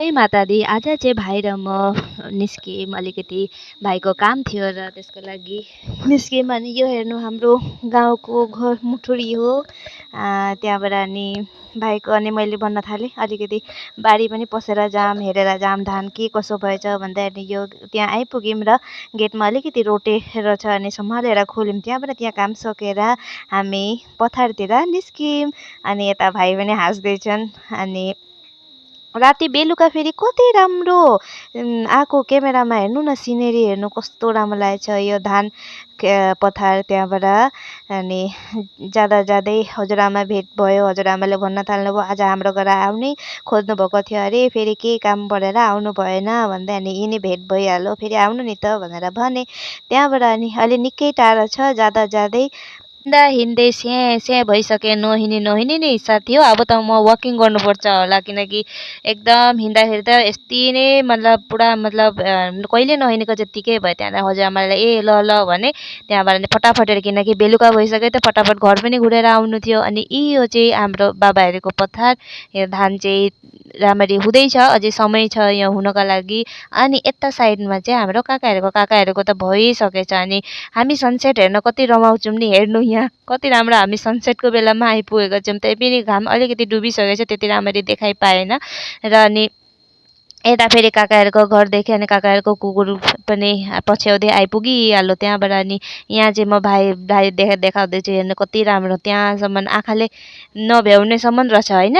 जय माता दी। आज चाहिँ भाइ र म निस्कियौँ। अलिकति भाइको काम थियो र त्यसको लागि निस्कियौँ। अनि यो हेर्नु हाम्रो गाउँको घर मुठुरी हो। त्यहाँबाट अनि भाइको अनि मैले भन्न थालेँ अलिकति बारी पनि पसेर जाम, हेरेर जाम, धान के कसो भएछ भन्दै। अनि यो त्यहाँ आइपुग्यौँ र गेटमा अलिकति रोटेर छ अनि सम्हालेर खोल्यौँ। त्यहाँबाट त्यहाँ काम सकेर हामी पथारतिर निस्क्यौँ। अनि यता भाइ पनि हाँस्दैछन्। अनि राति बेलुका फेरि कति राम्रो आएको क्यामेरामा हेर्नु न, सिनेरी हेर्नु कस्तो राम्रो लागेछ यो धान पथार। त्यहाँबाट अनि जाँदै हजुरआमा भेट भयो। हजुरआमाले भन्न थाल्नुभयो आज हाम्रो घर आउनै खोज्नु भएको थियो अरे, फेरि केही काम परेर आउनु भएन भन्दै। अनि यिनी भेट भइहाल्यो, फेरि आउनु नि त भनेर भने। त्यहाँबाट अनि अलि निकै टाढा छ। जाँदै हिँड्दै स्याँ स्याँ भइसकेँ। नहिँडी नै साथी हो। अब त म वकिङ गर्नुपर्छ होला, किनकि एकदम हिँड्दाखेरि त यति नै मतलब पुरा मतलब कहिले नहिँडेको जत्तिकै भयो। त्यहाँबाट हजुरआमालाई ए ल ल भने त्यहाँबाट नि फटाफट, किनकि बेलुका भइसक्यो त फटाफट घर पनि घुरेर आउनु थियो। अनि यो चाहिँ हाम्रो बाबाहरूको पथार। यो धान चाहिँ राम्ररी हुँदैछ, अझै समय छ यहाँ हुनका लागि। अनि यता साइडमा चाहिँ हाम्रो काकाहरूको त भइसकेछ। अनि हामी सनसेट हेर्न कति रमाउँछौँ नि। हेर्नु यहाँ कति राम्रो हामी सनसेटको बेलामा आइपुगेको छौँ। त्यही पनि घाम अलिकति डुबिसकेको छ, त्यति राम्ररी देखाइ पाएन। र अनि यता फेरि काकाहरूको घर देखेँ। अनि काकाहरूको कुकुर पनि पछ्याउँदै आइपुगिहाल्यो। त्यहाँबाट अनि यहाँ चाहिँ म भाइ देखाउँदैछु। हेर्नु कति राम्रो, त्यहाँसम्म आँखाले नभ्याउनेसम्म रहेछ होइन।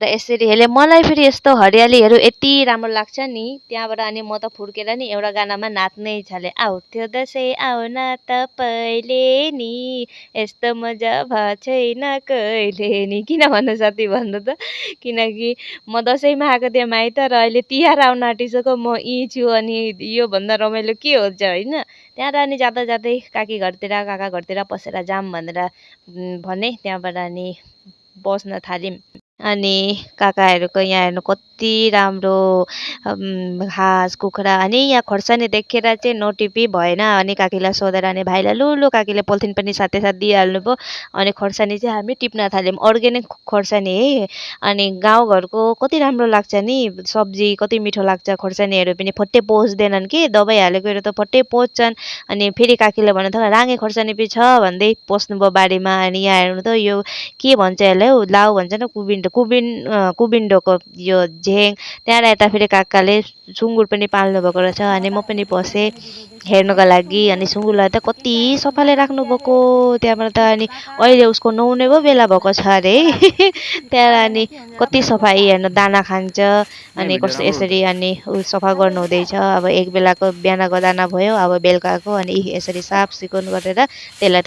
र यसरी हेले मलाई फेरि यस्तो हरियालीहरू यति राम्रो लाग्छ नि। त्यहाँबाट अनि म त फुर्केर नि एउटा गानामा नाच्नै छालेँ। आउँथ्यो दसैँ आउन तपाईँले नि, यस्तो मजा भएको छैन कहिले नि। किन भन्नु साथी भन्नु त, किनकि म दसैँमा आएको थिएँ माइत, र अहिले तिहार आउन आँटिसक्यो, म यहीँ छु। अनि योभन्दा रमाइलो के हुन्छ होइन। त्यहाँबाट अनि जाँदै काकी घरतिर काका घरतिर पसेर जाम भनेर भने। त्यहाँबाट अनि बस्न थाल्यौँ। अनि काकाहरूको यहाँ हेर्नु कति राम्रो हाँस कुखुरा। अनि यहाँ खोर्सानी देखेर चाहिँ नोटिपी भएन। अनि काकीलाई सोधेर अनि भाइलाई लु काकीले पोलिथिन पनि साथै साथ दिइहाल्नु भयो। अनि खोर्सानी चाहिँ हामी टिप्न थाल्यौँ। अर्ग्यानिक खोर्सानी है। अनि गाउँघरको कति राम्रो लाग्छ नि सब्जी, कति मिठो लाग्छ। खोर्सानीहरू पनि फट्टै पच्दैनन् कि, दबाई हालेकोहरू त फट्टै पच्छन्। अनि फेरि काकीले भन्नु थाल्यो राँगे खोर्सानी पनि छ भन्दै पस्नुभयो बारीमा। अनि यहाँ हेर्नु त यो के भन्छ यसलाई हौ, लाउ भन्छ न, कुबिन्डोको यो झ्याङ। त्यहाँबाट यता फेरि काकाले सुँगुर पनि पाल्नु भएको रहेछ। अनि म पनि पसेँ हेर्नुको लागि। अनि सुँगुरलाई त कति सफाले राख्नुभएको। त्यहाँबाट त अनि अहिले उसको नुहाउने पो बेला भएको छ अरे है। त्यहाँबाट अनि कति सफाइ हेर्नु, दाना खान्छ। अनि कस्तो यसरी अनि सफा गर्नु हुँदैछ। अब एक बेलाको बिहानको दाना भयो, अब बेलुकाको। अनि यसरी साफ सिकुन गरेर त्यसलाई